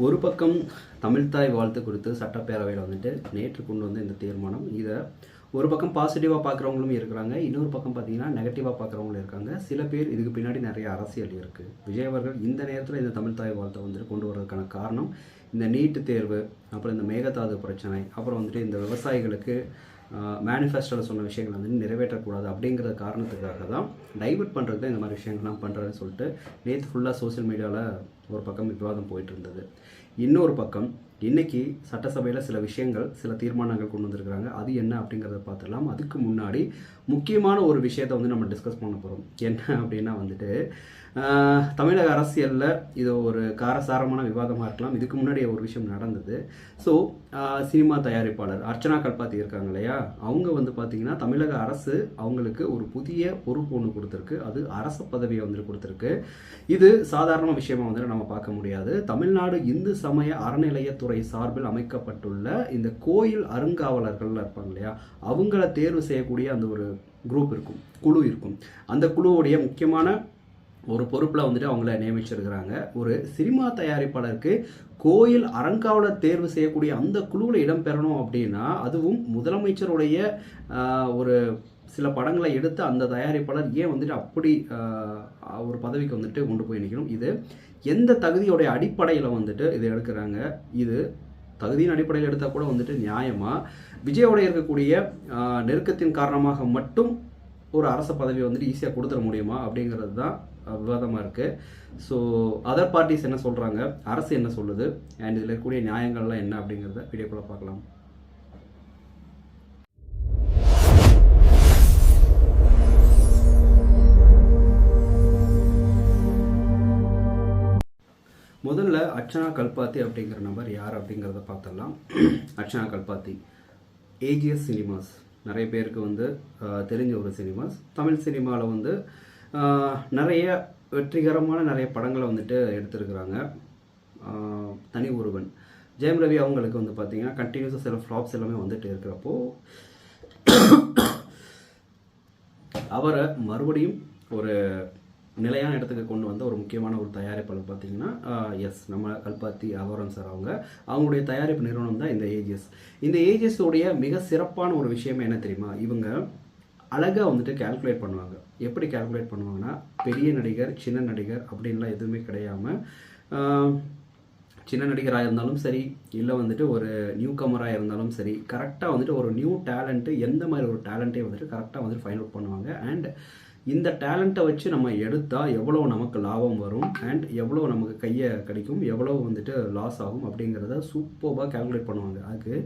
ஒரு பக்கம் தமிழ்த்தாய் வாழ்த்து குறித்து சட்டப்பேரவையில் வந்துட்டு நேற்று கொண்டு வந்த இந்த தீர்மானம், இதை ஒரு பக்கம் பாசிட்டிவாக பார்க்குறவங்களும் இருக்கிறாங்க, இன்னொரு பக்கம் பார்த்தீங்கன்னா நெகட்டிவாக பார்க்குறவங்களும் இருக்காங்க. சில பேர் இதுக்கு பின்னாடி நிறைய அரசியல் இருக்குது. விஜய் அவர்கள் இந்த நேரத்தில் இந்த தமிழ்த்தாய் வாழ்த்தை வந்துட்டு கொண்டு வர்றதுக்கான காரணம் இந்த நீட்டு தேர்வு, அப்புறம் இந்த மேகதாது பிரச்சனை, அப்புறம் வந்துட்டு இந்த விவசாயிகளுக்கு மேனிஃபெஸ்டோவில் சொன்ன விஷயங்கள் வந்து நிறைவேற்றக்கூடாது அப்படிங்கிற காரணத்துக்காக தான் டைவர்ட் பண்ணுறது தான் இந்த மாதிரி விஷயங்கள்லாம் பண்ணுறதுன்னு சொல்லிட்டு நேற்று ஃபுல்லாக சோசியல் மீடியாவில் ஒரு பக்கம் விவாதம் போயிட்டு இருந்தது. இன்னொரு பக்கம் இன்றைக்கி சட்டசபையில் சில விஷயங்கள், சில தீர்மானங்கள் கொண்டு வந்திருக்கிறாங்க. அது என்ன அப்படிங்கிறத பார்த்துடலாம். அதுக்கு முன்னாடி முக்கியமான ஒரு விஷயத்தை வந்து நம்ம டிஸ்கஸ் பண்ண போகிறோம். என்ன அப்படின்னா வந்துட்டு தமிழக அரசியலில் இது ஒரு காரசாரமான விவாதமாக இருக்கலாம். இதுக்கு முன்னாடி ஒரு விஷயம் நடந்தது. ஸோ சினிமா தயாரிப்பாளர் அர்ச்சனா கல்பாத்தி இருக்காங்க இல்லையா, அவங்க வந்து பார்த்திங்கன்னா தமிழக அரசு அவங்களுக்கு ஒரு புதிய பொறுப்பு ஒன்று கொடுத்துருக்கு. அது அரசு பதவியை வந்துட்டு கொடுத்துருக்கு. இது சாதாரண விஷயமா வந்துட்டு நம்ம பார்க்க முடியாது. தமிழ்நாடு இந்து சமய அறநிலையத்துறை சார்பில் அமைக்கப்பட்டுள்ள இந்த கோயில் அருங்காவலர்கள் இருப்பாங்க இல்லையா, அவங்கள தேர்வு செய்யக்கூடிய அந்த ஒரு குரூப் இருக்கும், குழு இருக்கும். அந்த குழுவுடைய முக்கியமான ஒரு பொறுப்பில் வந்துட்டு அவங்கள நியமிச்சிருக்கிறாங்க. ஒரு சினிமா தயாரிப்பாளருக்கு கோயில் அறங்காவலர் தேர்வு செய்யக்கூடிய அந்த குழுவில் இடம்பெறணும் அப்படின்னா, அதுவும் முதலமைச்சருடைய ஒரு சில படங்களை எடுத்து அந்த தயாரிப்பாளர் ஏன் வந்துட்டு அப்படி ஒரு பதவிக்கு வந்துட்டு கொண்டு போய் நிற்கணும்? இது எந்த தகுதியோடைய அடிப்படையில் வந்துட்டு இதை எடுக்கிறாங்க? இது தகுதியின் அடிப்படையில் எடுத்தால் கூட வந்துட்டு நியாயமாக விஜயோட இருக்கக்கூடிய நெருக்கத்தின் காரணமாக மட்டும் ஒரு அரசு பதவியை வந்துட்டு ஈஸியாக கொடுத்துட முடியுமா அப்படிங்கிறது தான் விவாதமாக இருக்குது. ஸோ அதர் பார்ட்டிஸ் என்ன சொல்கிறாங்க, அரசு என்ன சொல்லுது, அண்ட் இதில் இருக்கக்கூடிய நியாயங்கள்லாம் என்ன அப்படிங்கிறத வீடியோக்குள்ளே பார்க்கலாம். முதல்ல அர்ச்சனா கல்பாத்தி அப்படிங்கிற நபர் யார் அப்படிங்கிறத பார்த்துடலாம். அர்ச்சனா கல்பாத்தி ஏஜிஎஸ் சினிமாஸ் நிறைய பேருக்கு வந்து தெரிஞ்ச ஒரு சினிமாஸ். தமிழ் சினிமாவில் வந்து நிறைய வெற்றிகரமான நிறைய படங்களை வந்துட்டு எடுத்திருக்கிறாங்க. தனி ஒருவன், ஜெயம் ரவி அவங்களுக்கு வந்து பார்த்திங்கன்னா கண்டினியூஸாக சில ஃப்ளாப்ஸ் எல்லாமே வந்துட்டு இருக்கிறப்போ அவரை மறுபடியும் ஒரு நிலையான இடத்துக்கு கொண்டு வந்த ஒரு முக்கியமான ஒரு தயாரிப்பாளர் பார்த்தீங்கன்னா நம்ம கல்பாத்தி அவரம் சார். அவங்களுடைய தயாரிப்பு நிறுவனம் தான் இந்த ஏஜிஎஸ். இந்த ஏஜிஎஸோடைய மிக சிறப்பான ஒரு விஷயம் என்ன தெரியுமா, இவங்க அழகாக வந்துட்டு கால்குலேட் பண்ணுவாங்க. எப்படி கால்குலேட் பண்ணுவாங்கன்னா, பெரிய நடிகர் சின்ன நடிகர் அப்படின்லாம் எதுவுமே கிடையாமல், சின்ன நடிகராக இருந்தாலும் சரி, இல்லை வந்துட்டு ஒரு நியூ கமராக இருந்தாலும் சரி, கரெக்டாக வந்துட்டு ஒரு நியூ டேலண்ட்டு, எந்த மாதிரி ஒரு டேலண்ட்டே வந்துட்டு கரெக்டாக வந்துட்டு ஃபைண்ட் அவுட் பண்ணுவாங்க. அண்ட் இந்த டேலண்ட்டை வச்சு நம்ம எடுத்தால் எவ்வளோ நமக்கு லாபம் வரும், அண்ட் எவ்வளோ நமக்கு கையை கிடைக்கும், எவ்வளோ வந்துட்டு லாஸ் ஆகும் அப்படிங்கிறத சூப்பராக கால்குலேட் பண்ணுவாங்க. அதுக்கு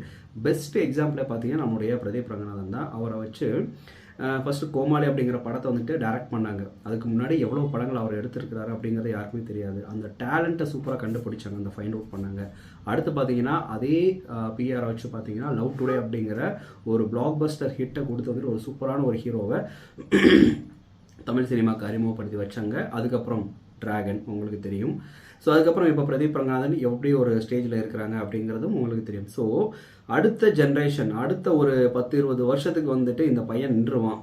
பெஸ்ட் எக்ஸாம்பிளே பார்த்தீங்கன்னா நம்முடைய பிரதீப் ரங்கநாதன் தான். அவரை வச்சு ஃபஸ்ட்டு கோமாளி அப்படிங்கிற படத்தை வந்துட்டு டைரக்ட் பண்ணாங்க. அதுக்கு முன்னாடி எவ்வளோ படங்கள் அவர் எடுத்திருக்கிறாரு அப்படிங்கிறது யாருக்குமே தெரியாது. அந்த டேலண்ட்டை சூப்பராக கண்டுபிடிச்சாங்க, அந்த ஃபைண்ட் அவுட் பண்ணாங்க. அடுத்து பார்த்தீங்கன்னா அதே பிஆரை வச்சு பார்த்தீங்கன்னா லவ் டுடே அப்படிங்கிற ஒரு பிளாக் பஸ்டர் ஹிட்டை கொடுத்து வந்துட்டு ஒரு சூப்பரான ஒரு ஹீரோவை தமிழ் சினிமாவுக்கு அறிமுகப்படுத்தி வச்சாங்க. அதுக்கப்புறம் டிராகன் உங்களுக்கு தெரியும். ஸோ அதுக்கப்புறம் இப்போ பிரதீப் ரங்கநாதன் எப்படி ஒரு ஸ்டேஜில் இருக்கிறாங்க அப்படிங்கிறதும் உங்களுக்கு தெரியும். ஸோ அடுத்த ஜென்ரேஷன், அடுத்த ஒரு 10-20 வருஷத்துக்கு வந்துட்டு இந்த பையன் நின்றுவான்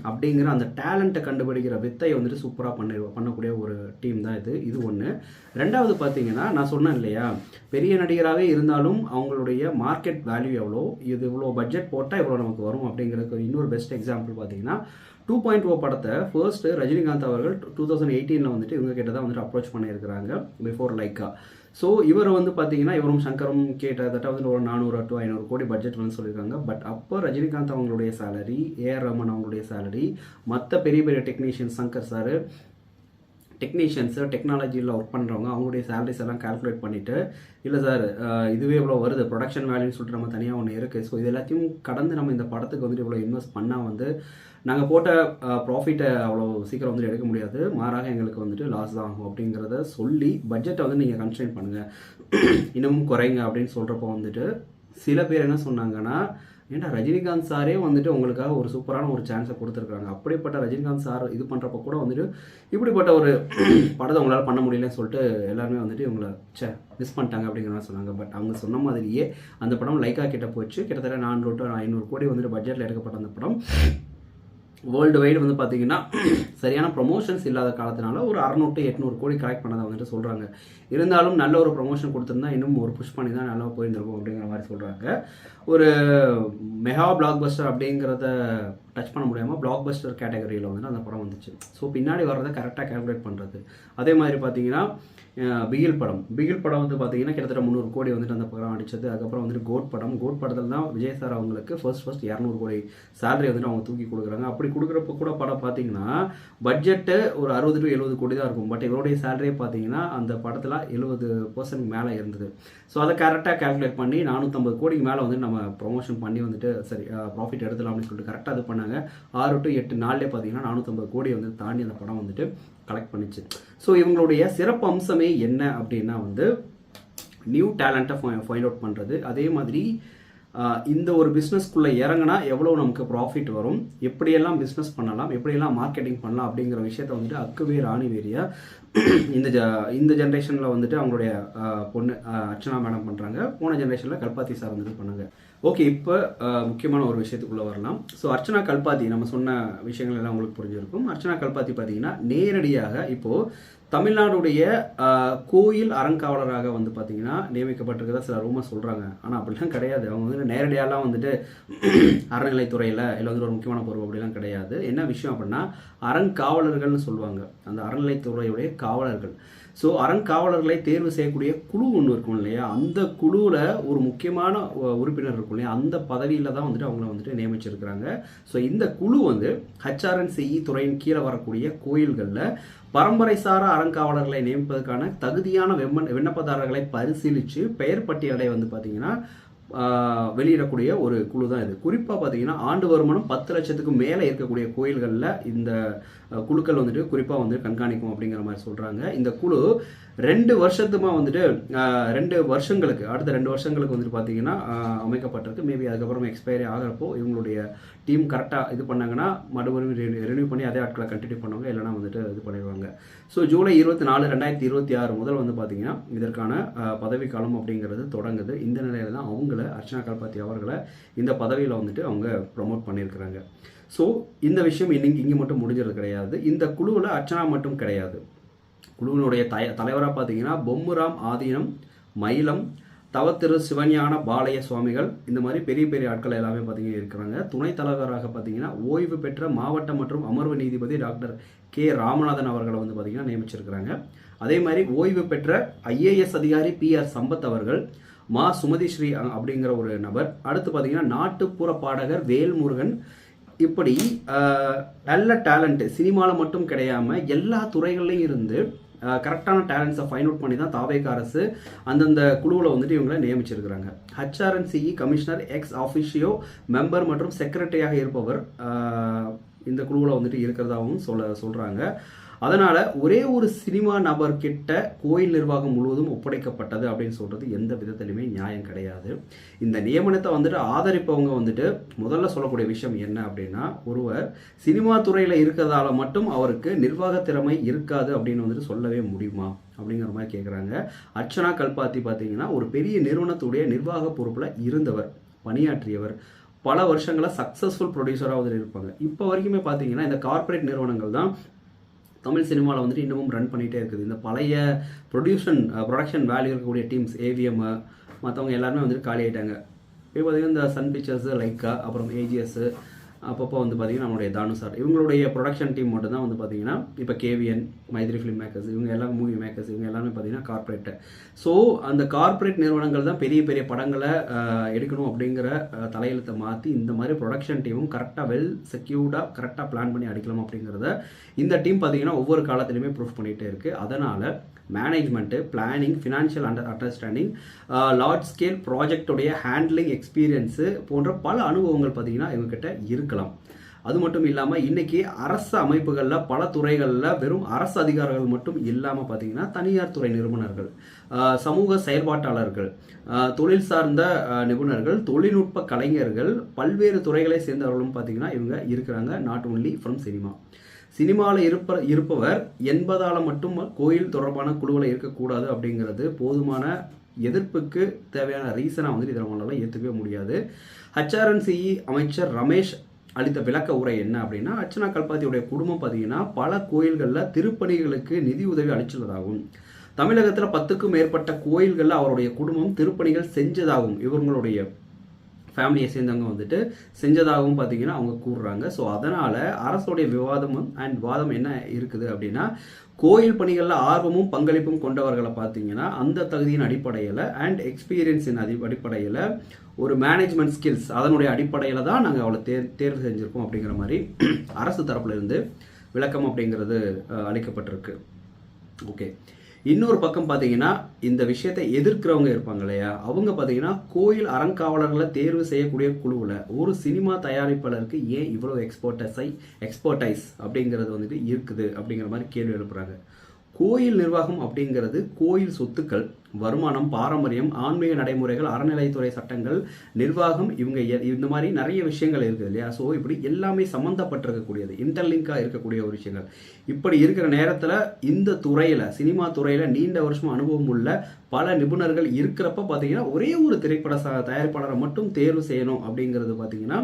அப்படிங்கிற அந்த டேலண்ட்டை கண்டுபிடிக்கிற வித்தையை வந்துட்டு சூப்பராக பண்ணக்கூடிய ஒரு டீம் தான் இது ஒன்று. ரெண்டாவது பார்த்தீங்கன்னா, நான் சொன்னேன் இல்லையா, பெரிய நடிகராகவே இருந்தாலும் அவங்களுடைய மார்க்கெட் வேல்யூ எவ்வளோ, இது இவ்வளோ பட்ஜெட் போட்டால் இவ்வளோ நமக்கு வரும் அப்படிங்கிறதுக்கு இன்னொரு பெஸ்ட் எக்ஸாம்பிள் பார்த்தீங்கன்னா 2.0 படத்தை ஃபர்ஸ்ட்டு ரஜினிகாந்த் அவர்கள் 2018 வந்துட்டு இவங்க கிட்ட தான் வந்துட்டு அப்ரோச் பண்ணியிருக்கிறாங்க, பிஃபோர் லைக்கா. ஸோ இவர் வந்து பார்த்தீங்கன்னா இவரும் சங்கரும் கிட்டத்தட்ட வந்து ஒரு 400 to 500 கோடி பட்ஜெட் வந்து சொல்லியிருக்காங்க. பட் அப்போ ரஜினிகாந்த் அவங்களுடைய சேலரி, ஏஆர் ரமன் அவங்களுடைய சேலரி, மற்ற பெரிய பெரிய டெக்னீஷியன் சங்கர் சார், டெக்னீஷியன்ஸு டெக்னாலஜியில் ஒர்க் பண்ணுறவங்க அவங்களுடைய சேலரிஸ் எல்லாம் கால்குலேட் பண்ணிவிட்டு, இல்லை சார் இதுவே இவ்வளோ வருது, ப்ரொடக்ஷன் வேல்யூன்னு சொல்லிட்டு நம்ம தனியாக ஒன்று இருக்குது, ஸோ இது எல்லாத்தையும் கடந்து நம்ம இந்த படத்துக்கு வந்துட்டு இவ்வளோ இன்வெஸ்ட் பண்ணால் வந்து நாங்கள் போட்ட ப்ராஃபிட்டை அவ்வளோ சீக்கிரம் வந்துட்டு எடுக்க முடியாது, மாறாக எங்களுக்கு வந்துட்டு லாஸ் தான் ஆகும் அப்படிங்கிறத சொல்லி பட்ஜெட்டை வந்து நீங்கள் கன்ஸ்ட்ரெயின் பண்ணுங்கள், இன்னமும் குறைங்க அப்படின்னு சொல்கிறப்போ வந்துட்டு சில பேர் என்ன சொன்னாங்கன்னா, ஏன்டா ரஜினிகாந்த் சாரே வந்துட்டு உங்களுக்காக ஒரு சூப்பரான ஒரு சான்ஸை கொடுத்துருக்காங்க, அப்படிப்பட்ட ரஜினிகாந்த் சார் இது பண்ணுறப்ப கூட வந்துட்டு இப்படிப்பட்ட ஒரு படத்தை உங்களால் பண்ண முடியலன்னு சொல்லிட்டு எல்லாருமே வந்துட்டு இவங்களை மிஸ் பண்ணிட்டாங்க அப்படிங்கிற மாதிரி சொன்னாங்க. பட் அவங்க சொன்ன மாதிரியே அந்த படம் லைக்கா கிட்ட போச்சு. கிட்டத்தட்ட 400 to 500 கோடி வந்துட்டு பட்ஜெட்டில் எடுக்கப்பட்ட அந்த படம் வேர்ல்டு வைடு வந்து பார்த்தீங்கன்னா சரியான ப்ரொமோஷன்ஸ் இல்லாத காலத்தினால ஒரு 600-800 கோடி கலெக்ட் பண்ணதை வந்துட்டு சொல்கிறாங்க. இருந்தாலும் நல்ல ஒரு ப்ரொமோஷன் கொடுத்துருந்தா இன்னும் ஒரு புஷ் பண்ணி தான் நல்லா போயிருந்திருக்கும் அப்படிங்கிற மாதிரி சொல்கிறாங்க. ஒரு மெகா பிளாக் பஸ்டர் அப்படிங்கிறத டச் பண்ண முடியாமல் பிளாக் பஸ்டர் கேட்டகரியில் வந்துட்டு அந்த படம் வந்துச்சு. ஸோ பின்னாடி வர்றதை கரெக்டாக கேல்குலேட் பண்ணுறது. அதே மாதிரி பார்த்தீங்கன்னா பிகில் படம் வந்து பார்த்தீங்கன்னா கிட்டத்தட்ட 300 கோடி வந்துட்டு அந்த படம் அடிச்சது. அதுக்கப்புறம் வந்துட்டு கோட் படத்தில் தான் விஜய் சார் அவங்களுக்கு ஃபர்ஸ்ட் 200 கோடி சேலரி வந்துட்டு அவங்க தூக்கி கொடுக்குறாங்க. அப்படி கொடுக்குறப்ப கூட படம் பார்த்தீங்கன்னா பட்ஜெட்டு ஒரு 60-70 கோடி தான் இருக்கும். பட் இவருடைய சேலரியே பார்த்தீங்கன்னா அந்த படத்தில் 70% மேலே இருந்தது. ஸோ அதை கரெக்டாக கேல்குலேட் பண்ணி 450 கோடிக்கு மேலே வந்துட்டு நம்ம ப்ரொமோஷன் பண்ணி வந்துட்டு சரி ப்ராஃபிட் எடுத்துலாம் அப்படின்னு சொல்லிட்டு கரெக்டாக இது பண்ணாங்க. 6 to 8 நாள்லேயே பார்த்தீங்கன்னா 450 கோடி வந்து தாண்டி அந்த படம் வந்துட்டு கலெக்ட் பண்ணிச்சு. ஸோ இவங்களுடைய சிறப்பு அம்சமே என்ன அப்படின்னா வந்து நியூ டேலண்ட்டை ஃபைண்ட் அவுட் பண்ணுறது. அதே மாதிரி இந்த ஒரு பிஸ்னஸ்க்குள்ளே இறங்கினா எவ்வளோ நமக்கு ப்ராஃபிட் வரும், எப்படியெல்லாம் பிஸ்னஸ் பண்ணலாம், எப்படியெல்லாம் மார்க்கெட்டிங் பண்ணலாம் அப்படிங்கிற விஷயத்த வந்துட்டு அக்குவேர் ஆணிவேரியா இந்த ஜென்ரேஷனில் வந்துட்டு அவங்களுடைய பொண்ணு அர்ச்சனா மேடம் பண்ணுறாங்க. போன ஜென்ரேஷனில் கல்பாத்தி சார் வந்துட்டு பண்ணாங்க. ஓகே, இப்போ முக்கியமான ஒரு விஷயத்துக்குள்ளே வரலாம். ஸோ அர்ச்சனா கல்பாத்தி நம்ம சொன்ன விஷயங்கள் எல்லாம் உங்களுக்கு புரிஞ்சிருக்கும். அர்ச்சனா கல்பாத்தி பார்த்தீங்கன்னா நேரடியாக இப்போது தமிழ்நாடுடைய கோயில் அறங்காவலராக வந்து பார்த்தீங்கன்னா நியமிக்கப்பட்டிருக்கிறதா சில ரூமர் சொல்கிறாங்க. ஆனால் அப்படிலாம் கிடையாது. அவங்க வந்து நேரடியாலாம் வந்துட்டு அறநிலைத்துறையில் இல்லை வந்து ஒரு முக்கியமான பொறுப்பு அப்படிலாம் கிடையாது. என்ன விஷயம் அப்படின்னா அறங்காவலர்கள்னு சொல்லுவாங்க, அந்த அறநிலைத்துறையுடைய காவலர்கள். ஸோ அறங்காவலர்களை தேர்வு செய்யக்கூடிய குழு ஒன்று இருக்கும் இல்லையா, அந்த குழுவில் ஒரு முக்கியமான உறுப்பினர் இருக்கும் இல்லையா, அந்த பதவியில் தான் வந்துட்டு அவங்கள வந்துட்டு நியமிச்சிருக்கிறாங்க. ஸோ இந்த குழு வந்து HRNCE துறையின் கீழே வரக்கூடிய கோயில்களில் பரம்பரை சாரா அறங்காவலர்களை நியமிப்பதற்கான தகுதியான விண்ணப்பதாரர்களை பரிசீலித்து பெயர் பட்டியலை வந்து பார்த்தீங்கன்னா வெளியிடக்கூடிய ஒரு குழு தான் இது. குறிப்பாக பார்த்தீங்கன்னா ஆண்டு வருமானம் 10 லட்சத்துக்கு மேலே இருக்கக்கூடிய கோயில்களில் இந்த குழுக்கள் வந்துட்டு குறிப்பாக வந்து கண்காணிக்கும் அப்படிங்கிற மாதிரி சொல்கிறாங்க. இந்த குழு 2 வருஷத்துமா வந்துட்டு 2 வருஷங்களுக்கு அடுத்த 2 வருஷங்களுக்கு வந்துட்டு பார்த்தீங்கன்னா அமைக்கப்பட்டிருக்கு. மேபி அதுக்கப்புறம் எக்ஸ்பைரி ஆகிறப்போ இவங்களுடைய டீம் கரெக்டாக இது பண்ணாங்கன்னா மறுபடியும் ரெனியூ பண்ணி அதே ஆட்களை கண்டினியூ பண்ணுவாங்க, இல்லைனா வந்துட்டு இது பண்ணிடுவாங்க. ஸோ ஜூலை 24, 2026 முதல் வந்து பார்த்தீங்கன்னா இதற்கான பதவி காலம் அப்படிங்கிறது தொடங்குது. இந்த நிலையில தான் அவங்கள அர்ச்சனா கல்பாத்தி அவர்களை இந்த பதவியில் வந்துட்டு அவங்க ப்ரொமோட் பண்ணியிருக்கிறாங்க. ஸோ இந்த விஷயம் இங்கே மட்டும் முடிஞ்சது கிடையாது. இந்த குழுவில் அர்ச்சனா மட்டும் கிடையாது. குழுவினுடைய தலைவராக பார்த்தீங்கன்னா பொம்முராம் ஆதீனம், மயிலம், தவத்திரு சிவஞான பாளைய சுவாமிகள், இந்த மாதிரி பெரிய பெரிய ஆட்கள் எல்லாமே பார்த்தீங்கன்னா இருக்கிறாங்க. துணைத் தலைவராக பார்த்தீங்கன்னா ஓய்வு பெற்ற மாவட்ட மற்றும் அமர்வு நீதிபதி டாக்டர் கே ராமநாதன் அவர்களை வந்து பார்த்தீங்கன்னா நியமிச்சிருக்கிறாங்க. அதே மாதிரி ஓய்வு பெற்ற IAS அதிகாரி PR சம்பத் அவர்கள், மா சுமதி ஸ்ரீ அப்படிங்கிற ஒரு நபர், அடுத்து பார்த்தீங்கன்னா நாட்டுப்புற பாடகர் வேல்முருகன். இப்படி நல்ல டேலண்ட் சினிமாவில் மட்டும் கிடையாமல் எல்லா துறைகள்லையும் இருந்து கரெக்டான டேலண்ட்ஸை ஃபைண்ட் அவுட் பண்ணி தான் தாவேக அரசு அந்தந்த குழுவில் வந்துட்டு இவங்களை நியமிச்சிருக்கிறாங்க. HRNCE கமிஷனர் எக்ஸ் ஆஃபிஷியோ மெம்பர் மற்றும் செக்ரட்டரியாக இருப்பவர் இந்த குழுவில் வந்துட்டு இருக்கிறதாகவும் சொல்கிறாங்க. அதனால் ஒரே ஒரு சினிமா நபர்கிட்ட கோயில் நிர்வாகம் முழுவதும் ஒப்படைக்கப்பட்டது அப்படின்னு சொல்கிறது எந்த விதத்திலுமே நியாயம் கிடையாது. இந்த நியமனத்தை வந்துட்டு ஆதரிப்பவங்க வந்துட்டு முதல்ல சொல்லக்கூடிய விஷயம் என்ன அப்படின்னா, ஒருவர் சினிமா துறையில் இருக்கிறதால மட்டும் அவருக்கு நிர்வாக திறமை இருக்காது அப்படின்னு வந்துட்டு சொல்லவே முடியுமா அப்படிங்கிற மாதிரி கேட்குறாங்க. அர்ச்சனா கல்பாத்தி பார்த்தீங்கன்னா ஒரு பெரிய நிறுவனத்துடைய நிர்வாக பொறுப்பில் இருந்தவர், பணியாற்றியவர், பல வருஷங்களாக சக்ஸஸ்ஃபுல் ப்ரொடியூசராக வந்துட்டு இருப்பாங்க. இப்போ வரைக்குமே பார்த்தீங்கன்னா இந்த கார்ப்பரேட் நிறுவனங்கள் தான் தமிழ் சினிமாவில் வந்துட்டு இன்னமும் ரன் பண்ணிகிட்டே இருக்குது. இந்த பழைய ப்ரொடக்ஷன் வேல்யூ இருக்கக்கூடிய டீம்ஸ் AVM மற்றவங்க எல்லாருமே வந்துட்டு காலி ஆகிட்டாங்க. இப்போ பார்த்தீங்கன்னா இந்த சன் பிக்சர்ஸ், லைக்கா, அப்புறம் AGS, அப்பப்போ வந்து பார்த்திங்கன்னா நம்மளுடைய தானு சார், இவங்களுடைய ப்ரொடக்ஷன் டீம் மட்டும் தான் வந்து பார்த்திங்கன்னா இப்போ KVN, மைத்ரி ஃபிலிம் மேக்கர்ஸ், இவங்க எல்லாமே மூவி மேக்கர்ஸ், இவங்க எல்லாமே பார்த்திங்கன்னா கார்ப்பரேட்டு. ஸோ அந்த கார்ப்பரேட் நிறுவனங்கள் தான் பெரிய பெரிய படங்களை எடுக்கணும் அப்படிங்கிற தலையெழுத்தை மாற்றி இந்த மாதிரி ப்ரொடக்ஷன் டீமும் கரெக்டாக வெல் செக்யூர்டாக கரெக்டாக பிளான் பண்ணி அடிக்கலாம் அப்படிங்கிறத இந்த டீம் பார்த்திங்கன்னா ஒவ்வொரு காலத்துலையுமே ப்ரூஃப் பண்ணிகிட்டே இருக்குது. அதனால் management, planning, financial understanding, large scale ப்ராஜெக்டுடைய ஹேண்ட்லிங் எக்ஸ்பீரியன்ஸு போன்ற பல அனுபவங்கள் பார்த்திங்கன்னா இவங்ககிட்ட இருக்கலாம். அது மட்டும் இல்லாமல் இன்றைக்கி அரசு அமைப்புகளில் பல துறைகளில் வெறும் அரசு அதிகாரிகள் மட்டும் இல்லாமல் பார்த்திங்கன்னா தனியார் துறை நிறுவனர்கள், சமூக செயல்பாட்டாளர்கள், தொழில் சார்ந்த நிபுணர்கள், தொழில்நுட்ப கலைஞர்கள், பல்வேறு துறைகளை சேர்ந்தவர்களும் பார்த்திங்கன்னா இவங்க இருக்கிறாங்க. நாட் ஓன்லி ஃப்ரம் சினிமாவில் இருப்பவர் என்பதால் மட்டும் கோயில் தொடர்பான குழுவில் இருக்கக்கூடாது அப்படிங்கிறது போதுமான எதிர்ப்புக்கு தேவையான ரீசனாக வந்துட்டு இதை நம்மளால ஏற்றுக்கவே முடியாது. HRNCE அமைச்சர் ரமேஷ் அளித்த விளக்க உரை என்ன அப்படின்னா, அர்ச்சனா கல்பாத்தியுடைய குடும்பம் பார்த்தீங்கன்னா பல கோயில்களில் திருப்பணிகளுக்கு நிதி உதவி அளிச்சுள்ளதாகவும், தமிழகத்தில் 10க்கும் மேற்பட்ட கோயில்களில் அவருடைய குடும்பம் திருப்பணிகள் செஞ்சதாகவும், இவங்களுடைய ஃபேமிலியை சேர்ந்தவங்க வந்துட்டு செஞ்சதாகவும் பார்த்தீங்கன்னா அவங்க கூறுறாங்க. ஸோ அதனால் அரசுடைய வாதம் என்ன இருக்குது அப்படின்னா, கோயில் பணிகளில் ஆர்வமும் பங்களிப்பும் கொண்டவர்களை பார்த்தீங்கன்னா அந்த தகுதியின் அடிப்படையில் அண்ட் எக்ஸ்பீரியன்ஸின் அடிப்படையில் ஒரு மேனேஜ்மெண்ட் ஸ்கில்ஸ் அதனுடைய அடிப்படையில் தான் நாங்கள் அவளை தேர்வு செஞ்சுருக்கோம் அப்படிங்கிற மாதிரி அரசு தரப்புலேருந்து விளக்கம் அப்படிங்கிறது அளிக்கப்பட்டிருக்கு. ஓகே, இன்னொரு பக்கம் பார்த்தீங்கன்னா இந்த விஷயத்தை எதிர்க்கிறவங்க இருப்பாங்க இல்லையா, அவங்க பார்த்தீங்கன்னா கோயில் அறங்காவலர்களை தேர்வு செய்யக்கூடிய குழுவில் ஒரு சினிமா தயாரிப்பாளருக்கு ஏன் இவ்வளோ எக்ஸ்பர்டைஸ் அப்படிங்கிறது வந்துட்டு இருக்குது அப்படிங்கிற மாதிரி கேள்வி எழுப்புறாங்க. கோயில் நிர்வாகம் அப்படிங்கிறது கோயில் சொத்துக்கள், வருமானம், பாரம்பரியம், ஆன்மீக நடைமுறைகள், அறநிலைத்துறை சட்டங்கள், நிர்வாகம், இவங்க இந்த மாதிரி நிறைய விஷயங்கள் இருக்குது இல்லையா. ஸோ இப்படி எல்லாமே சம்மந்தப்பட்டிருக்கக்கூடியது, இன்டர்லிங்காக இருக்கக்கூடிய ஒரு விஷயங்கள். இப்படி இருக்கிற நேரத்தில் இந்த துறையில், சினிமா துறையில் நீண்ட வருஷம் அனுபவம் உள்ள பல நிபுணர்கள் இருக்கிறப்ப பார்த்தீங்கன்னா ஒரே ஒரு திரைப்பட தயாரிப்பாளரை மட்டும் தேர்வு செய்யணும் அப்படிங்கிறது பார்த்தீங்கன்னா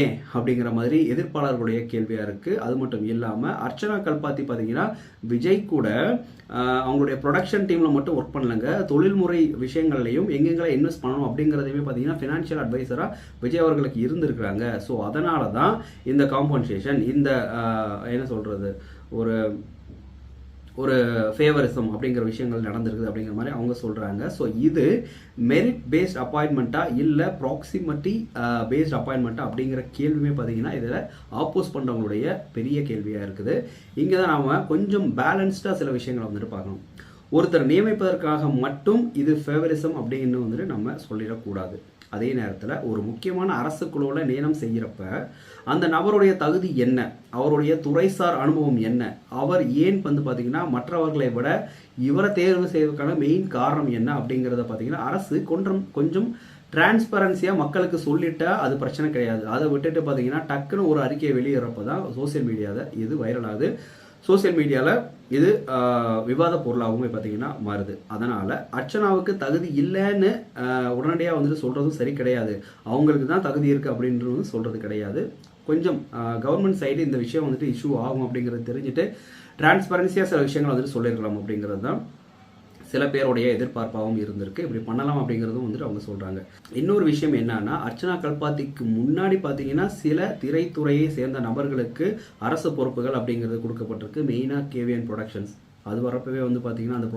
ஏன் அப்படிங்கிற மாதிரி எதிர்ப்பாளர்களுடைய கேள்வியாக இருக்குது. அது மட்டும் இல்லாமல் அர்ச்சனா கல்பாத்தி பார்த்தீங்கன்னா விஜய் கூட அவங்களுடைய ப்ரொடக்ஷன் டீமில் மட்டும் ஒர்க் பண்ணலங்க, தொழில்முறை விஷயங்கள்லையும் எங்கெங்கெல்லாம் இன்வெஸ்ட் பண்ணணும் அப்படிங்கிறதையுமே பார்த்தீங்கன்னா ஃபினான்ஷியல் அட்வைசராக விஜய் அவர்களுக்கு இருந்திருக்கிறாங்க. ஸோ அதனால தான் இந்த காம்பன்சேஷன், இந்த என்ன சொல்கிறது, ஒரு ஃபேவரிசம் அப்படிங்கிற விஷயங்கள் நடந்திருக்குது அப்படிங்கிற மாதிரி அவங்க சொல்கிறாங்க. ஸோ இது மெரிட் பேஸ்ட் அப்பாயின்மெண்ட்டா இல்லை ப்ராக்சிமிட்டி பேஸ்ட் அப்பாயின்மெண்ட்டா அப்படிங்கிற கேள்வியுமே பார்த்தீங்கன்னா இதில் ஆப்போஸ் பண்ணுறவங்களுடைய பெரிய கேள்வியாக இருக்குது. இங்கே தான் நாம் கொஞ்சம் பேலன்ஸ்டாக சில விஷயங்களை வந்துட்டு பார்க்கணும். ஒருத்தர் நியமிப்பதற்காக மட்டும் இது ஃபேவரிசம் அப்படின்னு வந்துட்டு நம்ம சொல்லிடக்கூடாது. அதே நேரத்தில் ஒரு முக்கியமான அரசு குழுவில் நியமனம் செய்கிறப்ப அந்த நபருடைய தகுதி என்ன, அவருடைய துறைசார் அனுபவம் என்ன, அவர் ஏன் வந்து பார்த்தீங்கன்னா மற்றவர்களை விட இவரை தேர்வு செய்வதற்கான மெயின் காரணம் என்ன அப்படிங்கிறத பார்த்தீங்கன்னா அரசு கொஞ்சம் டிரான்ஸ்பரன்சியாக மக்களுக்கு சொல்லிட்டா அது பிரச்சனை கிடையாது. அதை விட்டுட்டு பார்த்தீங்கன்னா டக்குன்னு ஒரு அறிக்கையை வெளியிடறப்ப தான் சோசியல் மீடியாவில் இது வைரல் ஆகுது. சோசியல் மீடியாவில் இது விவாத பொருளாகவும் பார்த்தீங்கன்னா மாறுது. அதனால் அர்ச்சனாவுக்கு தகுதி இல்லைன்னு உடனடியாக வந்துட்டு சொல்கிறதும் சரி கிடையாது, அவங்களுக்கு தான் தகுதி இருக்குது அப்படின்றது சொல்கிறது கிடையாது. கொஞ்சம் கவர்மெண்ட் சைடு இந்த விஷயம் வந்துட்டு இஷ்யூ ஆகும் அப்படிங்கிறது தெரிஞ்சுட்டு டிரான்ஸ்பரன்சியாக சில விஷயங்கள் வந்துட்டு சொல்லியிருக்கலாம் அப்படிங்கிறது தான் சில பேருடைய எதிர்பார்ப்பாகவும் இருந்திருக்கு. இப்படி பண்ணலாம் அப்படிங்கிறதும் வந்துட்டு அவங்க சொல்கிறாங்க. இன்னொரு விஷயம் என்னன்னா, அர்ச்சனா கல்பாத்திக்கு முன்னாடி பார்த்தீங்கன்னா சில திரைத்துறையை சேர்ந்த நபர்களுக்கு அரசு பொறுப்புகள் அப்படிங்கிறது கொடுக்கப்பட்டிருக்கு. மெயினாக கேவிஎன் ப்ரொடக்ஷன்ஸ், அது வரப்பவே வந்து பார்த்தீங்கன்னா அந்த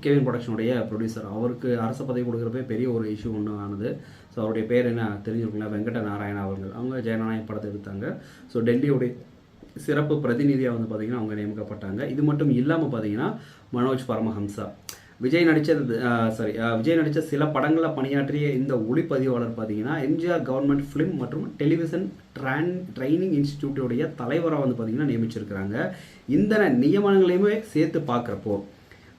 கேவிஎன் ப்ரொடக்ஷனுடைய ப்ரொடியூசர் அவருக்கு அரசு பதவி கொடுக்குறப்பே பெரிய ஒரு இஷ்யூ ஒன்று ஆனது. ஸோ அவருடைய பேர் என்ன தெரிஞ்சுருக்குங்களா, வெங்கட நாராயணா அவர்கள். அவங்க ஜெயநாயக படத்தை எடுத்தாங்க. ஸோ டெல்லியுடைய சிறப்பு பிரதிநிதியாக வந்து பார்த்தீங்கன்னா அவங்க நியமிக்கப்பட்டாங்க. இது மட்டும் இல்லாமல் பார்த்தீங்கன்னா மனோஜ் பரமஹம்சா, விஜய் நடித்த சில படங்களில் பணியாற்றிய இந்த ஒளிப்பதிவாளர் பார்த்தீங்கன்னா எம்ஜிஆர் கவர்மெண்ட் ஃபிலிம் மற்றும் டெலிவிஷன் ட்ரைனிங் இன்ஸ்டிடியூட்டோடைய தலைவராக வந்து பார்த்தீங்கன்னா நியமிச்சிருக்கிறாங்க. இந்த நியமனங்களையுமே சேர்த்து பார்க்குறப்போ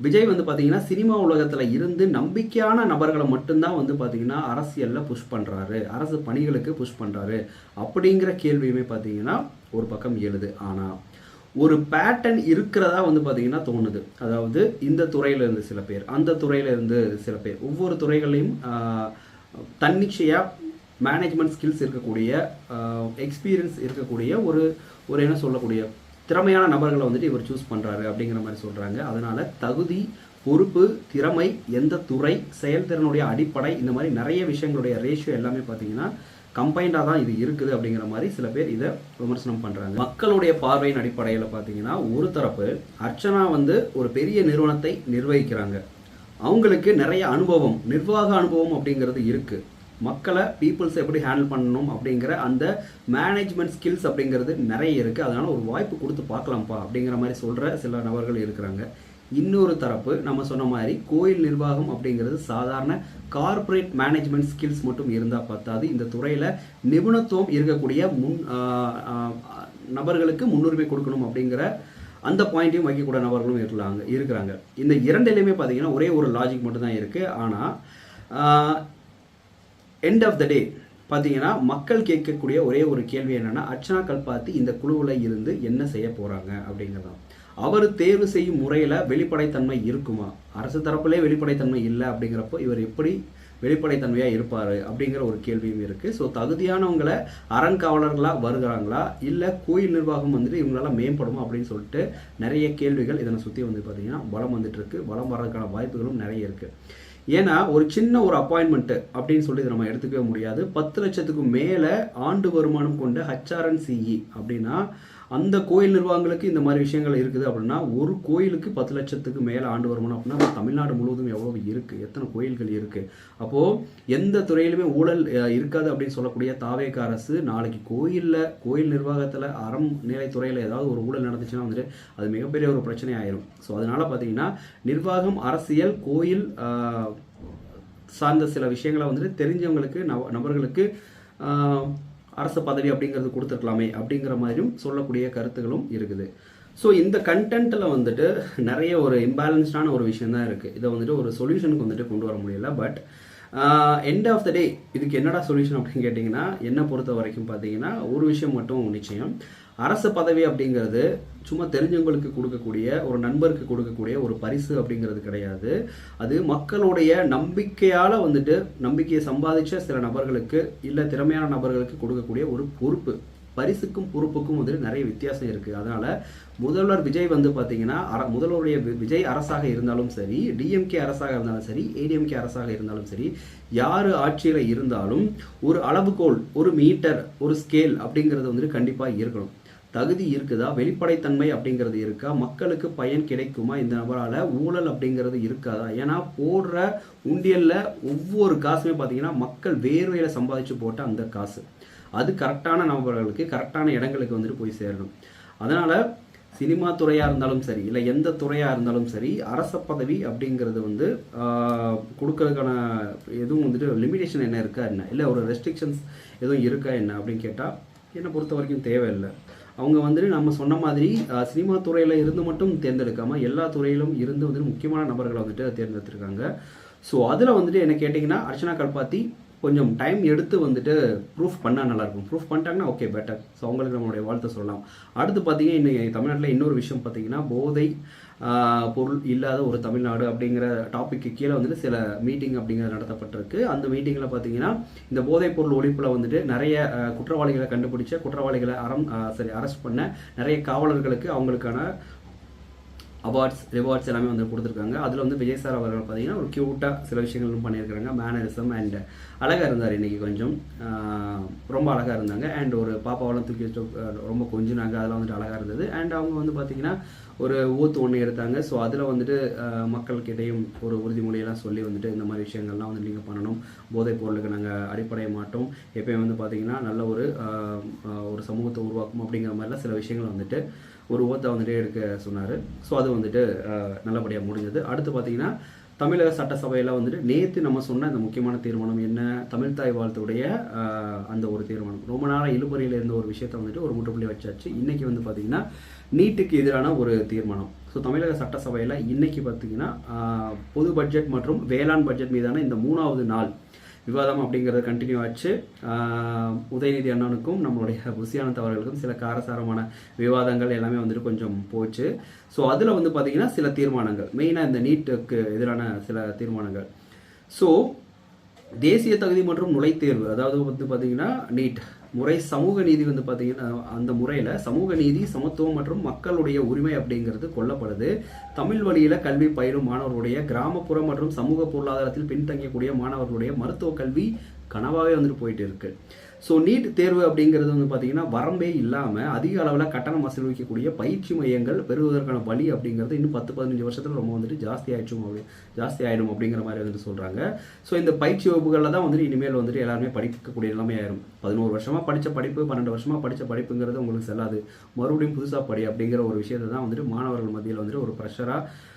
விஜய் வந்து பார்த்தீங்கன்னா சினிமா உலகத்தில் இருந்து நம்பிக்கையான நபர்களை மட்டும்தான் வந்து பார்த்தீங்கன்னா அரசியலில் புஷ் பண்ணுறாரு, அரசு பணிகளுக்கு புஷ் பண்ணுறாரு அப்படிங்கிற கேள்வியுமே பார்த்தீங்கன்னா ஒரு பக்கம் எழுது. ஆனால் ஒரு பேட்டர்ன் இருக்கிறதா வந்து பார்த்தீங்கன்னா தோணுது. அதாவது இந்த துறையிலேருந்து சில பேர், அந்த துறையிலேருந்து சில பேர், ஒவ்வொரு துறைகளையும் தன்னிச்சையாக மேனேஜ்மெண்ட் ஸ்கில்ஸ் இருக்கக்கூடிய, எக்ஸ்பீரியன்ஸ் இருக்கக்கூடிய ஒரு என்ன சொல்லக்கூடிய திறமையான நபர்களை வந்துட்டு இவர் சூஸ் பண்ணுறாரு அப்படிங்கிற மாதிரி சொல்கிறாங்க. அதனால் தகுதி, பொறுப்பு, திறமை, எந்த துறை, செயல்திறனுடைய அடிப்படை, இந்த மாதிரி நிறைய விஷயங்களுடைய ரேஷியோ எல்லாமே பார்த்தீங்கன்னா கம்பைண்டாக தான் இது இருக்குது அப்படிங்கிற மாதிரி சில பேர் இதை விமர்சனம் பண்ணுறாங்க. மக்களுடைய பார்வையின் அடிப்படையில் பார்த்தீங்கன்னா ஒரு தரப்பு அர்ச்சனா வந்து ஒரு பெரிய நிறுவனத்தை நிர்வகிக்கிறாங்க, அவங்களுக்கு நிறைய அனுபவம், நிர்வாக அனுபவம் அப்படிங்கிறது இருக்குது, மக்களை பீப்புள்ஸ் எப்படி ஹேண்டில் பண்ணணும் அப்படிங்கிற அந்த மேனேஜ்மெண்ட் ஸ்கில்ஸ் அப்படிங்கிறது நிறைய இருக்குது, அதனால் ஒரு வாய்ப்பு கொடுத்து பார்க்கலாம்ப்பா அப்படிங்கிற மாதிரி சொல்கிற சில நபர்கள் இருக்கிறாங்க. இன்னொரு தரப்பு நம்ம சொன்ன மாதிரி கோயில் நிர்வாகம் அப்படிங்கிறது சாதாரண கார்ப்பரேட் மேனேஜ்மெண்ட் ஸ்கில்ஸ் மட்டும் இருந்தால் பார்த்தாது, இந்த துறையில் நிபுணத்துவம் இருக்கக்கூடிய நபர்களுக்கு முன்னுரிமை கொடுக்கணும் அப்படிங்கிற அந்த பாயிண்ட்டையும் வைக்கக்கூடிய நபர்களும் இருக்கிறாங்க. இந்த இரண்டிலையுமே பார்த்தீங்கன்னா ஒரே ஒரு லாஜிக் மட்டும்தான் இருக்குது. ஆனால் எண்ட் ஆஃப் த டே பார்த்தீங்கன்னா மக்கள் கேட்கக்கூடிய ஒரே ஒரு கேள்வி என்னென்னா, அர்ச்சனா கல்பாத்தி இந்த குழுவில் இருந்து என்ன செய்ய போகிறாங்க அப்படிங்கிறதான். அவர் தேர்வு செய்யும் முறையில் வெளிப்படைத்தன்மை இருக்குமா? அரசு தரப்புலே வெளிப்படைத்தன்மை இல்லை அப்படிங்கிறப்போ இவர் எப்படி வெளிப்படைத்தன்மையாக இருப்பார் அப்படிங்கிற ஒரு கேள்வியும் இருக்குது. ஸோ தகுதியானவங்களை அறங்காவலர்களாக வருகிறாங்களா, இல்லை கோயில் நிர்வாகம் வந்துட்டு இவங்களால மேம்படுமா அப்படின்னு சொல்லிட்டு நிறைய கேள்விகள் இதனை சுற்றி வந்து பார்த்திங்கன்னா பலம் வந்துட்டு இருக்கு. பலம் வர்றதுக்கான வாய்ப்புகளும் நிறைய இருக்குது. ஏன்னா ஒரு சின்ன ஒரு அப்பாயின்மெண்ட்டு அப்படின்னு சொல்லி நம்ம எடுத்துக்கவே முடியாது. 10 லட்சத்துக்கு மேலே ஆண்டு வருமானம் கொண்ட HRNCE அப்படின்னா அந்த கோயில் நிர்வாகங்களுக்கு இந்த மாதிரி விஷயங்கள் இருக்குது அப்படின்னா, ஒரு கோயிலுக்கு 10 லட்சத்துக்கு மேலே ஆண்டு வருமானம் அப்படின்னா தமிழ்நாடு முழுவதும் எவ்வளவு இருக்குது, எத்தனை கோயில்கள் இருக்குது. அப்போது எந்த துறையிலுமே ஊழல் இருக்காது அப்படின்னு சொல்லக்கூடிய தாவேக அரசு நாளைக்கு கோயில் நிர்வாகத்தில் அறநிலைத்துறையில் ஏதாவது ஒரு ஊழல் நடந்துச்சுன்னா வந்துட்டு அது மிகப்பெரிய ஒரு பிரச்சனை ஆயிரும். ஸோ அதனால் பார்த்தீங்கன்னா நிர்வாகம், அரசியல், கோயில் சார்ந்த சில விஷயங்களை வந்துட்டு தெரிஞ்சவங்களுக்கு நபர்களுக்கு அரசு பதவி அப்படிங்கிறது கொடுத்துருக்கலாமே அப்படிங்கிற மாதிரியும் சொல்லக்கூடிய கருத்துகளும் இருக்குது. ஸோ இந்த கண்டென்ட்டில் வந்துட்டு நிறைய ஒரு இம்பேலன்ஸ்டான ஒரு விஷயம் தான் இருக்குது. இதை வந்துட்டு ஒரு சொல்யூஷனுக்கு வந்துட்டு கொண்டு வர முடியல. பட் எண்ட் ஆஃப் த டே இதுக்கு என்னடா சொல்யூஷன் அப்படின்னு கேட்டிங்கன்னா, என்னை பொறுத்த வரைக்கும் பார்த்தீங்கன்னா ஒரு விஷயம் மட்டும் நிச்சயம், அரசு பதவி அப்படிங்கிறது சும்மா தெரிஞ்சவங்களுக்கு கொடுக்கக்கூடிய, ஒரு நண்பருக்கு கொடுக்கக்கூடிய ஒரு பரிசு அப்படிங்கிறது கிடையாது. அது மக்களுடைய நம்பிக்கையால் வந்துட்டு நம்பிக்கையை சம்பாதிச்ச சில நபர்களுக்கு இல்லை திறமையான நபர்களுக்கு கொடுக்கக்கூடிய ஒரு பொறுப்பு. பரிசுக்கும் பொறுப்புக்கும் வந்துட்டு நிறைய வித்தியாசம் இருக்குது. அதனால் முதல்வர் விஜய் வந்து பார்த்தீங்கன்னா முதல்வருடைய விஜய் அரசாக இருந்தாலும் சரி, டிஎம்கே அரசாக இருந்தாலும் சரி, ஏடிஎம்கே அரசாக இருந்தாலும் சரி, யார் ஆட்சியில் இருந்தாலும் ஒரு அளவுகோல், ஒரு மீட்டர், ஒரு ஸ்கேல் அப்படிங்கிறது வந்துட்டு கண்டிப்பாக இருக்கணும். தகுதி இருக்குதா, வெளிப்படைத்தன்மை அப்படிங்கிறது இருக்கா, மக்களுக்கு பயன் கிடைக்குமா, இந்த நபரால் ஊழல் அப்படிங்கிறது இருக்காதா. ஏன்னா போடுற உண்டியலில் ஒவ்வொரு காசுமே பார்த்தீங்கன்னா மக்கள் வேர்வையில் சம்பாதிச்சு போட்ட அந்த காசு அது கரெக்டான நபர்களுக்கு கரெக்டான இடங்களுக்கு வந்துட்டு போய் சேரணும். அதனால் சினிமா துறையாக இருந்தாலும் சரி, இல்லை எந்த துறையாக இருந்தாலும் சரி, அரச பதவி அப்படிங்கிறது வந்து கொடுக்கறதுக்கான எதுவும் வந்துட்டு லிமிடேஷன் என்ன இருக்கா என்ன, இல்லை ஒரு ரெஸ்ட்ரிக்ஷன்ஸ் எதுவும் இருக்கா என்ன அப்படின்னு கேட்டால் என்னை பொறுத்த வரைக்கும் தேவையில்லை. அவங்க வந்துட்டு நம்ம சொன்ன மாதிரி சினிமா துறையில் இருந்து மட்டும் தேர்ந்தெடுக்காமல் எல்லா துறையிலும் இருந்து வந்துட்டு முக்கியமான நபர்களை வந்துட்டு தேர்ந்தெடுத்திருக்காங்க. ஸோ அதில் வந்துட்டு என்ன கேட்டிங்கன்னா அர்ச்சனா கல்பாத்தி கொஞ்சம் டைம் எடுத்து வந்துட்டு ப்ரூஃப் பண்ணால் நல்லாயிருக்கும். ப்ரூஃப் பண்ணிட்டாங்கன்னா ஓகே பெட்டர். ஸோ அவங்களுக்கு நம்மளுடைய வாழ்த்தை சொல்லலாம். அடுத்து பார்த்தீங்கன்னா இன்னைக்கு தமிழ்நாட்டில் இன்னொரு விஷயம் பார்த்தீங்கன்னா போதை பொருள் இல்லாத ஒரு தமிழ்நாடு அப்படிங்கிற டாப்பிக்கு கீழே வந்துட்டு சில மீட்டிங் அப்படிங்கிறது நடத்தப்பட்டிருக்கு. அந்த மீட்டிங்கில் பார்த்தீங்கன்னா இந்த போதைப் பொருள் ஒழிப்பில் வந்துட்டு நிறைய குற்றவாளிகளை கண்டுபிடிச்ச குற்றவாளிகளை அரெஸ்ட் பண்ண நிறைய காவலர்களுக்கு அவங்களுக்கான அவார்ட்ஸ், ரிவார்ட்ஸ் எல்லாமே வந்து கொடுத்துருக்காங்க. அதில் வந்து விஜய் சார் அவர்கள் பார்த்தீங்கன்னா ஒரு க்யூட்டாக சில விஷயங்களும் பண்ணியிருக்கிறாங்க. மேனரிசம் அண்ட் அழகாக இருந்தார். இன்றைக்கி கொஞ்சம் ரொம்ப அழகாக இருந்தாங்க. அண்ட் ஒரு பாப்பாவெல்லாம் தூக்கி வச்சு ரொம்ப கொஞ்சினாங்க. அதெல்லாம் வந்துட்டு அழகாக இருந்தது. அண்ட் அவங்க வந்து பார்த்திங்கன்னா ஒரு ஓத்து ஒன்று எடுத்தாங்க. ஸோ அதில் வந்துட்டு மக்கள்கிட்டையும் ஒரு உறுதிமொழியெல்லாம் சொல்லி வந்துட்டு இந்த மாதிரி விஷயங்கள்லாம் வந்து நீங்கள் பண்ணணும், போதைப் பொருளுக்கு நாங்கள் அடிப்படைய மாட்டோம், எப்பயும் வந்து பார்த்திங்கன்னா நல்ல ஒரு சமூகத்தை உருவாக்கும் அப்படிங்கிற மாதிரிலாம் சில விஷயங்கள் வந்துட்டு ஒரு ஓத்தை வந்துட்டு எடுக்க சொன்னார். ஸோ அது வந்துட்டு நல்லபடியாக முடிஞ்சது. அடுத்து பார்த்திங்கன்னா தமிழக சட்டசபையில் வந்துட்டு நேற்று நம்ம சொன்ன இந்த முக்கியமான தீர்மானம் என்ன, தமிழ்தாய் வாழ்த்துடைய அந்த ஒரு தீர்மானம் ரொம்ப நாளாக இழுபறியில் இருந்த ஒரு விஷயத்தை வந்துட்டு ஒரு முற்றுப்புள்ளி வச்சாச்சு. இன்றைக்கி வந்து பார்த்திங்கன்னா நீட்டுக்கு எதிரான ஒரு தீர்மானம். ஸோ தமிழக சட்டசபையில் இன்றைக்கி பார்த்திங்கன்னா பொது பட்ஜெட் மற்றும் வேளாண் பட்ஜெட் மீதான இந்த 3வது நாள் விவாதம் அப்படிங்கிறது கண்டினியூ ஆச்சு. உதயநிதி அண்ணனுக்கும் நம்மளுடைய புசியானந்த் அவர்களுக்கும் சில காரசாரமான விவாதங்கள் எல்லாமே வந்துட்டு கொஞ்சம் போச்சு. ஸோ அதில் வந்து பார்த்திங்கன்னா சில தீர்மானங்கள், மெயினாக இந்த நீட்டுக்கு எதிரான சில தீர்மானங்கள். ஸோ தேசிய தகுதி மற்றும் நுழைத்தேர்வு, அதாவது வந்து பார்த்திங்கன்னா நீட் முறை, சமூக நீதி வந்து பார்த்திங்கன்னா அந்த முறையில் சமூக நீதி, சமத்துவம் மற்றும் மக்களுடைய உரிமை அப்படிங்கிறது கொல்லப்படுது. தமிழ் வழியில் கல்வி பயிலும் மாணவர்களுடைய, கிராமப்புற மற்றும் சமூக பொருளாதாரத்தில் பின்தங்கக்கூடிய மாணவர்களுடைய மருத்துவ கல்வி கனவாகவே வந்துட்டு போயிட்டு இருக்கு. ஸோ நீட் தேர்வு அப்படிங்கிறது வந்து பார்த்திங்கன்னா வரம்பே இல்லாமல் அதிக அளவில் கட்டணம் வசூலிக்கக்கூடிய பயிற்சி மையங்கள் பெறுவதற்கான வழி அப்படிங்கிறது இன்னும் 10-15 வருஷத்தில் ரொம்ப வந்துட்டு ஜாஸ்தி ஆகிடும் அப்படிங்கிற மாதிரி வந்துட்டு சொல்கிறாங்க. ஸோ இந்த பயிற்சி வகுப்புகளில் தான் வந்துட்டு இனிமேல் வந்துட்டு எல்லாருமே படிக்கக்கூடிய எல்லாமே ஆயிரும். 11 வருஷமாக படித்த படிப்பு, 12 வருஷமாக படித்த படிப்புங்கிறது உங்களுக்கு செல்லாது, மறுபடியும் புதுசாக படி அப்படிங்கிற ஒரு விஷயத்தை தான் வந்துட்டு மாணவர்கள் மத்தியில் வந்துட்டு ஒரு ப்ரெஷராக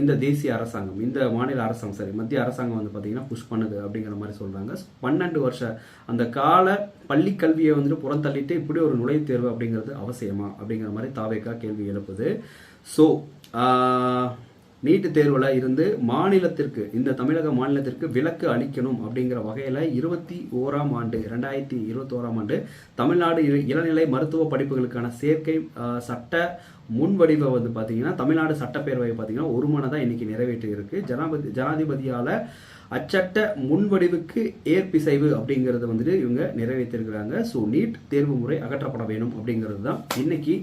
இந்த தேசிய அரசாங்கம், இந்த மாநில அரசாங்கம் மத்திய அரசாங்கம் வந்து பார்த்திங்கன்னா புஷ் பண்ணுது அப்படிங்கிற மாதிரி சொல்கிறாங்க. 12 வருஷ அந்த கால பள்ளி கல்வியை வந்துட்டு புறந்தள்ளிட்டு இப்படி ஒரு நுழைவுத் தேர்வு அப்படிங்கிறது அவசியமா அப்படிங்கிற மாதிரி தாவேகா கேள்வி எழுப்புது. ஸோ நீட்டு தேர்வில் இருந்து மாநிலத்திற்கு, இந்த தமிழக மாநிலத்திற்கு விலக்கு அளிக்கணும் அப்படிங்கிற வகையில் 2021 ஆண்டு தமிழ்நாடு இளநிலை மருத்துவ படிப்புகளுக்கான சேர்க்கை சட்ட முன்வடிவை வந்து பார்த்திங்கன்னா தமிழ்நாடு சட்டப்பேரவை பார்த்திங்கன்னா ஒருமனதாக இன்றைக்கி நிறைவேற்றி இருக்குது. ஜனாதிபதியால் அச்சட்ட முன்வடிவுக்கு ஏற்பிசைவு அப்படிங்கிறத வந்துட்டு இவங்க நிறைவேற்றிருக்கிறாங்க. ஸோ நீட் தேர்வு முறை அகற்றப்பட வேணும் அப்படிங்கிறது தான் இன்னைக்கு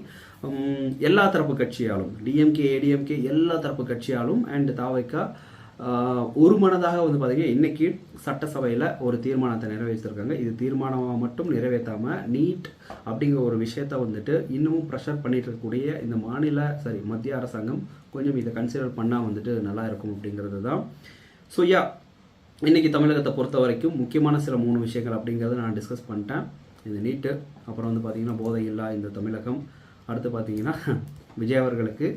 எல்லா தரப்பு கட்சியாலும், டிஎம்கே ஏடிஎம்கே எல்லா தரப்பு கட்சியாலும் அண்ட் தாவைக்கா ஒரு மனதாக வந்து பார்த்தீங்கன்னா இன்னைக்கு சட்டசபையில் ஒரு தீர்மானத்தை நிறைவேற்றிருக்காங்க. இது தீர்மானமாக மட்டும் நிறைவேற்றாமல் நீட் அப்படிங்கிற ஒரு விஷயத்த வந்துட்டு இன்னமும் ப்ரெஷர் பண்ணிட்டு இருக்கக்கூடிய இந்த மத்திய அரசாங்கம் கொஞ்சம் இதை கன்சிடர் பண்ணால் வந்துட்டு நல்லா இருக்கும் அப்படிங்கிறது தான். ஸோ இன்னைக்கு தமிழகத்தை பொறுத்த வரைக்கும் முக்கியமான சில 3 விஷயங்கள் அப்படிங்கிறத நான் டிஸ்கஸ் பண்ணிட்டேன். இந்த நீட்டு, அப்புறம் வந்து பார்த்தீங்கன்னா போதையில்லா இந்த தமிழகம், அடுத்து பார்த்தீங்கன்னா விஜய் அவர்களுக்கு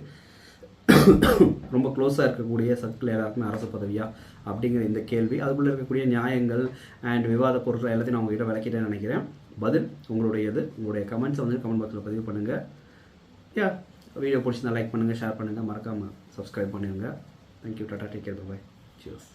ரொம்ப க்ளோஸாக இருக்கக்கூடிய சர்க்கிள் எல்லாருக்குமே அரசு பதவியா அப்படிங்கிற இந்த கேள்வி, அதுக்குள்ளே இருக்கக்கூடிய நியாயங்கள் அண்ட் விவாத பொருட்கள் எல்லாத்தையும் நான் உங்ககிட்ட விளக்கிட்டேன்னு நினைக்கிறேன். பதில் உங்களுடைய கமெண்ட்ஸை வந்து கமெண்ட் பாக்ஸில் பதிவு பண்ணுங்கள். வீடியோ பிடிச்சிருந்தா லைக் பண்ணுங்கள், ஷேர் பண்ணுங்கள், மறக்காமல் சப்ஸ்கிரைப் பண்ணுங்கள். Thank you, tata, take care, bye, cheers.